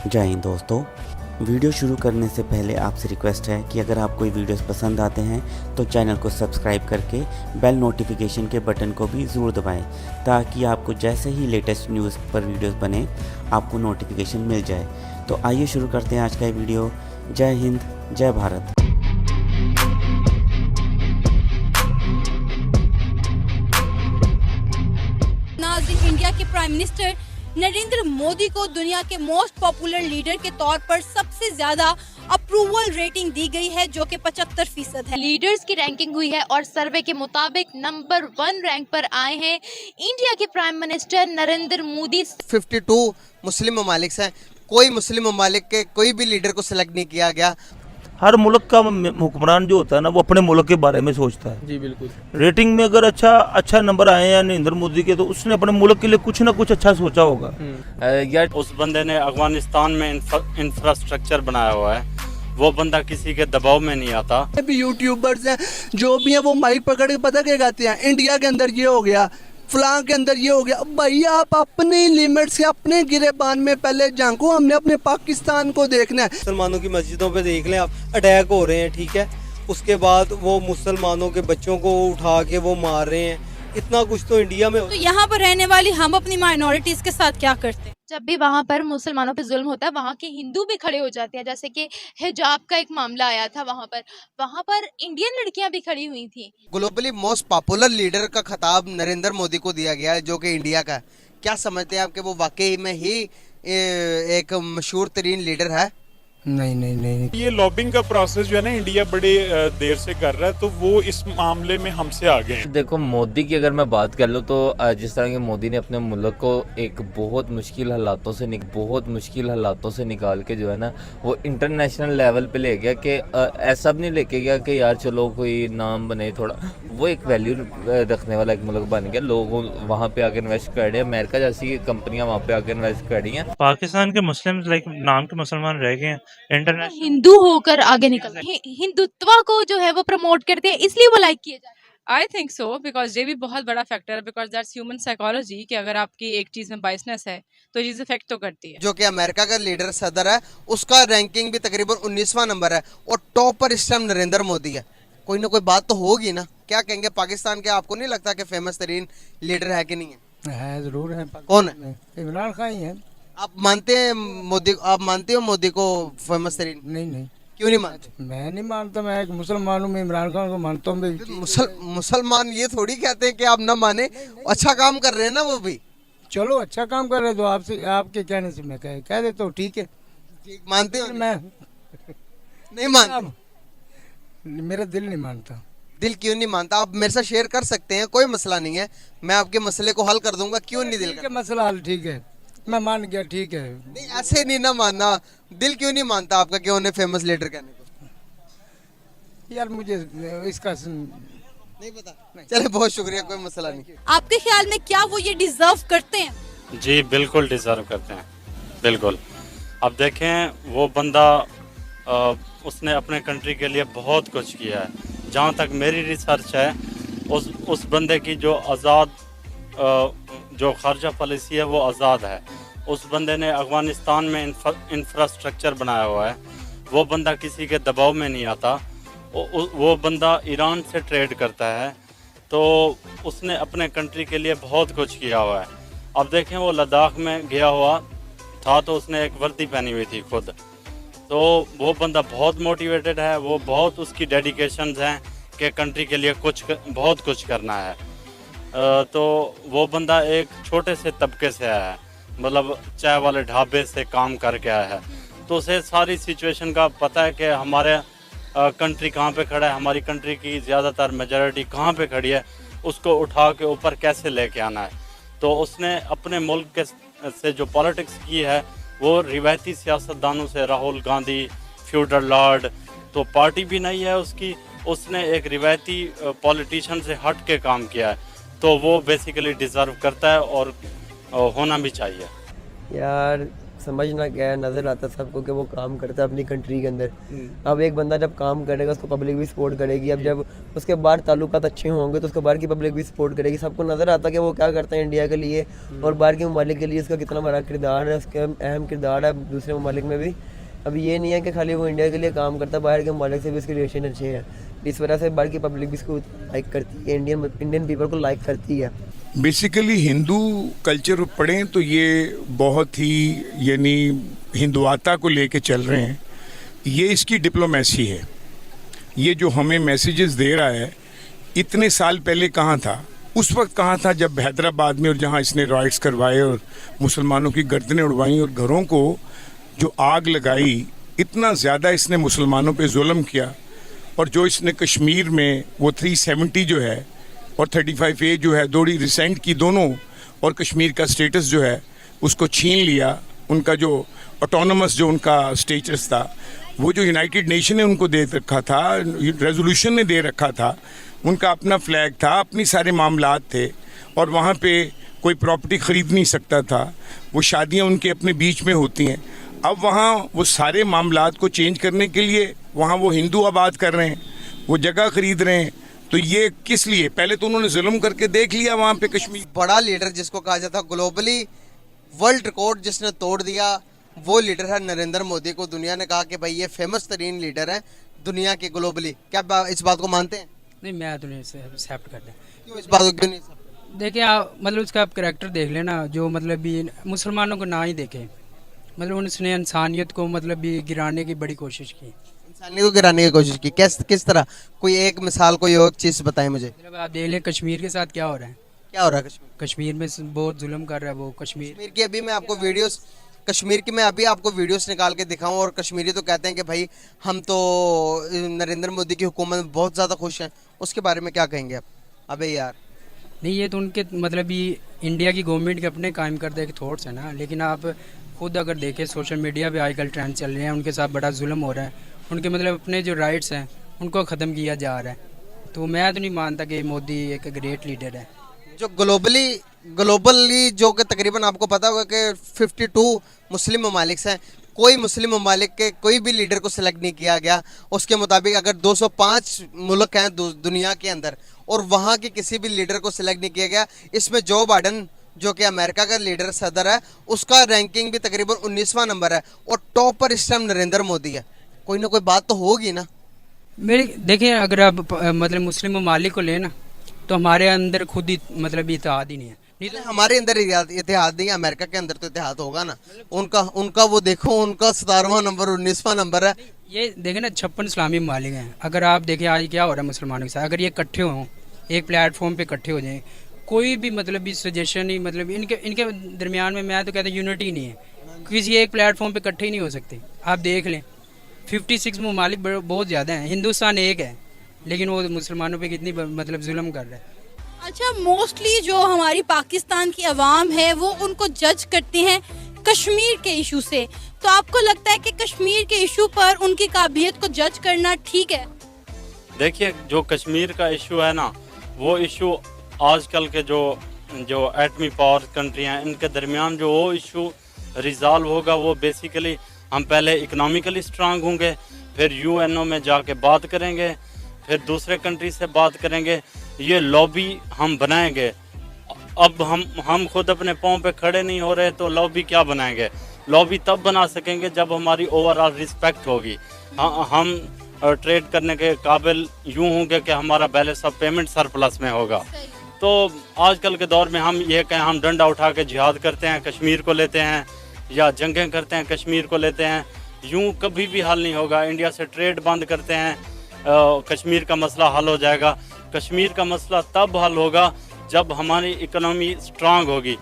जय हिंद दोस्तों। वीडियो शुरू करने से पहले आपसे रिक्वेस्ट है कि अगर आप कोई वीडियोस पसंद आते हैं तो चैनल को सब्सक्राइब करके बेल नोटिफिकेशन के बटन को भी ज़रूर दबाएं ताकि आपको जैसे ही लेटेस्ट न्यूज़ पर वीडियोस बने आपको नोटिफिकेशन मिल जाए। तो आइए शुरू करते हैं आज का ये वीडियो। जय हिंद, जय भारत। नाज़रीन, इंडिया के प्राइम मिनिस्टर नरेंद्र मोदी को दुनिया के मोस्ट पॉपुलर लीडर के तौर पर सबसे ज्यादा अप्रूवल रेटिंग दी गई है जो कि 75% है। लीडर्स की रैंकिंग हुई है और सर्वे के मुताबिक नंबर 1 रैंक पर आए हैं इंडिया के प्राइम मिनिस्टर नरेंद्र मोदी। 52 मुस्लिम ममालिक हैं, कोई मुस्लिम ममालिक के कोई भी लीडर को सिलेक्ट नहीं किया गया। हर मुल्क का हुक्मरान जो होता है ना वो अपने मुल्क के बारे में सोचता है। जी बिल्कुल। रेटिंग में अगर अच्छा नंबर आए हैं नरेंद्र मोदी के तो उसने अपने मुल्क के लिए कुछ ना कुछ अच्छा सोचा होगा। या उस बंदे ने अफगानिस्तान में इंफ्रास्ट्रक्चर बनाया हुआ है, वो बंदा किसी के दबाव में नहीं आता। भी यूट्यूबर्स हैं जो भी हैं वो माइक पकड़ के पता क्या कहते हैं, इंडिया के अंदर ये हो गया, फलां के अंदर ये हो गया। भाई आप अपनी लिमिट से अपने गिरेबान में पहले झांको, हमने अपने पाकिस्तान को देखना है। मुसलमानों की मस्जिदों पे देख लें आप, अटैक हो रहे हैं, ठीक है। उसके बाद वो मुसलमानों के बच्चों को उठा के वो मार रहे हैं। इतना कुछ तो इंडिया में। तो यहाँ पर रहने वाली हम अपनी माइनॉरिटीज के साथ क्या करते हैं? जब भी वहाँ पर मुसलमानों पे जुल्म होता है वहाँ के हिंदू भी खड़े हो जाते हैं। जैसे कि हिजाब का एक मामला आया था, वहाँ पर इंडियन लड़कियां भी खड़ी हुई थी। ग्लोबली मोस्ट पॉपुलर लीडर का खिताब नरेंद्र मोदी को दिया गया है जो कि इंडिया का है। क्या समझते हैं आप कि वो वाकई में ही एक मशहूर तरीन लीडर है? नहीं। ये लॉबिंग का प्रोसेस जो है ना इंडिया बड़े देर से कर रहा है, तो वो इस मामले में हमसे आगे हैं। देखो, मोदी की अगर मैं बात कर लूँ तो जिस तरह के मोदी ने अपने मुल्क को एक बहुत मुश्किल हालातों से निकाल के जो है ना वो इंटरनेशनल लेवल पे ले गया कि ऐसा भी नहीं लेके गया कि यार चलो कोई नाम बने थोड़ा, वो एक वैल्यू रखने वाला एक मुल्क बन गया। लोग वहाँ पे आके इन्वेस्ट कर रहे हैं, अमेरिका जैसी कंपनियाँ वहाँ पे आके इन्वेस्ट कर रही हैं। पाकिस्तान के मुस्लिम नाम के मुसलमान रह गए हैं, इंटरनेशनल हिंदू होकर आगे निकल रहे हैं, हिंदुत्व को जो है वो प्रमोट करते हैं, इसलिए वो लाइक किए जाते हैं। आई थिंक सो, बिकॉज ये भी बहुत बड़ा फैक्टर है, बिकॉज दैट्स ह्यूमन साइकोलॉजी कि अगर आपकी एक चीज में बाइसनेस है तो ये चीज इफेक्ट तो करती है। जो कि अमेरिका का लीडर सदर है, उसका रैंकिंग भी तकरीबन 19वां नंबर है और टॉप पर इस टाइम नरेंद्र मोदी है। कोई ना कोई बात तो होगी ना। क्या कहेंगे पाकिस्तान के? आपको नहीं लगता कि फेमस तरीन लीडर है कि नहीं है जरूर है। कौन है? इमरान खान ही है। आप मानते हैं मोदी? आप मानते हो मोदी को फेमस तरीन? नहीं। क्यों नहीं मानते? मैं नहीं मानता, मैं एक मुसलमान हूँ, मैं इमरान खान को मानता हूँ। मुसलमान ये थोड़ी कहते हैं कि आप ना माने, अच्छा काम कर रहे हैं ना वो भी। चलो अच्छा काम कर रहे तो आपसे, आपके कहने से मैं कह देता हूँ ठीक है। मानते हो? मैं नहीं मानते? मेरा दिल नहीं मानता। दिल क्यों नहीं मानता? आप मेरे साथ शेयर कर सकते हैं, कोई मसला नहीं है, मैं आपके मसले को हल कर दूंगा। क्यों नहीं दिल का मसला हल? ठीक है, मैं मान गया, ठीक है। नहीं, ऐसे नहीं ना मानना। दिल क्यों नहीं मानता आपका कि उन्हें फेमस लीडर कहने को? यार मुझे इसका नहीं पता। चले, बहुत शुक्रिया, कोई मसला नहीं। आपके ख्याल में क्या वो ये डिजर्व करते हैं? जी बिल्कुल डिजर्व करते हैं, बिल्कुल। अब देखें, वो बंदा उसने अपने कंट्री के लिए बहुत कुछ किया है। जहाँ तक मेरी रिसर्च है, उस बंदे की जो जो खारजा पॉलिसी है वो आज़ाद है। उस बंदे ने अफगानिस्तान में इंफ्रास्ट्रक्चर बनाया हुआ है, वो बंदा किसी के दबाव में नहीं आता। वो बंदा ईरान से ट्रेड करता है, तो उसने अपने कंट्री के लिए बहुत कुछ किया हुआ है। अब देखें, वो लद्दाख में गया हुआ था तो उसने एक वर्दी पहनी हुई थी खुद, तो वो बंदा बहुत मोटिवेटेड है, वो बहुत उसकी डेडिकेशंस हैं कि कंट्री के लिए बहुत कुछ करना है। तो वो बंदा एक छोटे से तबके से आया है, मतलब चाय वाले ढाबे से काम करके आया है, तो उसे सारी सिचुएशन का पता है कि हमारे कंट्री कहाँ पे खड़ा है, हमारी कंट्री की ज़्यादातर मेजॉरिटी कहाँ पे खड़ी है, उसको उठा के ऊपर कैसे लेके आना है। तो उसने अपने मुल्क के से जो पॉलिटिक्स की है वो रिवायती सियासतदानों से, राहुल गांधी, फ्यूडल लॉर्ड, तो पार्टी भी नहीं है उसकी, उसने एक रिवायती पॉलिटिशियन से हट के काम किया है, तो वो बेसिकली डिज़र्व करता है और होना भी चाहिए। यार समझना क्या है, नज़र आता सबको कि वो काम करता है अपनी कंट्री के अंदर। अब एक बंदा जब काम करेगा उसको पब्लिक भी सपोर्ट करेगी। अब जब उसके बाहर ताल्लुकात अच्छे होंगे तो उसको बाहर की पब्लिक भी सपोर्ट करेगी। सबको नज़र आता है कि वो क्या करता है इंडिया के लिए और बाहर के ममालिक के लिए उसका कितना बड़ा किरदार है, उसका अहम किरदार है दूसरे ममालिक में भी। अब ये नहीं है कि खाली वो इंडिया के लिए काम करता है, बाहर के ममालिक से भी उसके रिलेशन अच्छे हैं। इस वजह से बाहर की पब्लिक भी इसको लाइक करती है, इंडियन पीपल को लाइक करती है। बेसिकली हिंदू कल्चर पढ़ें तो ये बहुत ही यानी हिंदुआता को लेके चल रहे हैं। ये इसकी डिप्लोमेसी है। ये जो हमें मैसेजेस दे रहा है, इतने साल पहले कहाँ था, उस वक्त कहाँ था जब हैदराबाद में और जहाँ इसने राइट्स करवाए और मुसलमानों की गर्दनें उड़वाई और घरों को जो आग लगाई, इतना ज़्यादा इसने मुसलमानों पे जुल्म किया। और जो इसने कश्मीर में वो 370 जो है और 35A जो है थोड़ी रिसेंट की दोनों, और कश्मीर का स्टेटस जो है उसको छीन लिया। उनका जो ऑटोनमस जो उनका स्टेटस था, वो जो यूनाइटेड नेशन ने उनको दे रखा था, रेजोल्यूशन ने दे रखा था, उनका अपना फ्लैग था, अपनी सारे मामलात थे और वहाँ पे कोई प्रॉपर्टी ख़रीद नहीं सकता था। वो शादियाँ उनके अपने बीच में होती हैं। अब वहाँ वो सारे मामलात को चेंज करने के लिए वहाँ वो हिंदू आबाद कर रहे हैं, वो जगह ख़रीद रहे हैं। तो ये किस लिए? पहले तो उन्होंने जुल्म करके देख लिया वहाँ पे कश्मीर। बड़ा लीडर जिसको कहा जाता है ग्लोबली वर्ल्ड रिकॉर्ड जिसने तोड़ दिया, वो लीडर है नरेंद्र मोदी को दुनिया ने कहा कि भाई ये फेमस तरीन लीडर है दुनिया के ग्लोबली। क्या इस बात को मानते हैं? नहीं, मैं तो नहीं एक्सेप्ट करता। क्यों इस बात को क्यों नहीं accept? देखिए आप मतलब उसका आप करैक्टर देख लेना, जो मतलब भी मुसलमानों को ना ही देखे, मतलब उसने इंसानियत को मतलब भी गिराने की बड़ी कोशिश की, इंसानियत को गिराने की कोशिश की। किस तरह? कोई एक मिसाल, कोई एक चीज़ बताएं मुझे। मतलब आप देख लें कश्मीर के साथ क्या हो रहा है। क्या हो रहा है कश्मीर में बहुत जुल्म कर रहा है वो। कश्मीर की अभी मैं आपको वीडियोस कश्मीर की मैं अभी आपको वीडियोस निकाल के दिखाऊं, और कश्मीरी तो कहते हैं कि भाई हम तो नरेंद्र मोदी की हुकूमत में बहुत ज़्यादा खुश हैं। उसके बारे में क्या कहेंगे आप? अबे यार नहीं, ये तो उनके मतलब भी इंडिया की गवर्नमेंट के अपने कायम करते एक थॉट्स है ना। लेकिन आप खुद अगर देखें सोशल मीडिया पे आजकल ट्रेंड चल रहे हैं, उनके साथ बड़ा जुल्म हो रहा है। उनके मतलब अपने जो राइट्स हैं उनको ख़त्म किया जा रहा है। तो मैं तो नहीं मानता कि मोदी एक ग्रेट लीडर है। जो ग्लोबली जो कि तकरीबन आपको पता होगा कि 52 मुस्लिम ममालिक हैं, कोई मुस्लिम ममालिक के कोई भी लीडर को सिलेक्ट नहीं किया गया। उसके मुताबिक अगर 205 मुल्क हैं दुनिया के अंदर और वहाँ के किसी भी लीडर को सिलेक्ट नहीं किया गया। इसमें जो बाइडन जो कि अमेरिका का लीडर सदर है, उसका रैंकिंग भी तकरीबन 19वां नंबर है और टॉप पर इस टाइम नरेंद्र मोदी है। कोई ना कोई बात तो होगी ना। मेरे देखिए, अगर आप मतलब मुस्लिम ममालिक को लेना तो हमारे अंदर खुद ही मतलब इत्तेहाद ही नहीं है। नहीं तो हमारे अंदर इत्तेहाद नहीं है, अमेरिका के अंदर तो इत्तेहाद होगा ना। उनका वो देखो, उनका 17वां नंबर 19वां नंबर है। ये देखें ना, 56 इस्लामी ममालिक हैं। अगर आप देखें आज क्या हो रहा है मुसलमानों के साथ, अगर ये इकट्ठे हों एक प्लेटफॉर्म पे इकट्ठे हो जाएं, कोई भी मतलब भी सजेशन ही मतलब इनके दरमियान में मैं तो कहता हूँ यूनिटी नहीं है। किसी एक प्लेटफॉर्म पे इकट्ठे ही नहीं हो सकते। आप देख लें 56 ममालिक बहुत ज़्यादा हैं, हिंदुस्तान एक है, लेकिन वो मुसलमानों पे कितनी मतलब जुल्म कर रहा है। अच्छा, मोस्टली जो हमारी पाकिस्तान की आवाम है वो उनको जज करते हैं कश्मीर के इशू से। तो आपको लगता है कि कश्मीर के इशू पर उनकी काबिलियत को जज करना ठीक है? देखिए, जो कश्मीर का इशू है ना, वो इशू आजकल के जो एटमी पावर कंट्री हैं इनके दरमियान जो वो इशू रिजॉल्व होगा, वो बेसिकली हम पहले इकोनॉमिकली स्ट्रांग होंगे, फिर यूएनओ में जाके बात करेंगे, फिर दूसरे कंट्री से बात करेंगे, ये लॉबी हम बनाएंगे। अब हम खुद अपने पाँव पे खड़े नहीं हो रहे तो लॉबी क्या बनाएंगे? लॉबी तब बना सकेंगे जब हमारी ओवरऑल रिस्पेक्ट होगी। हम ट्रेड करने के काबिल यूँ होंगे कि हमारा बैलेंस ऑफ पेमेंट सरप्लस में होगा। तो आजकल के दौर में हम ये कहें हम डंडा उठा के जिहाद करते हैं, कश्मीर को लेते हैं, या जंगें करते हैं, कश्मीर को लेते हैं, यूँ कभी भी हल नहीं होगा। इंडिया से ट्रेड बंद करते हैं, कश्मीर का मसला हल हो जाएगा। कश्मीर का मसला तब हल होगा जब हमारी इकोनॉमी स्ट्रांग होगी,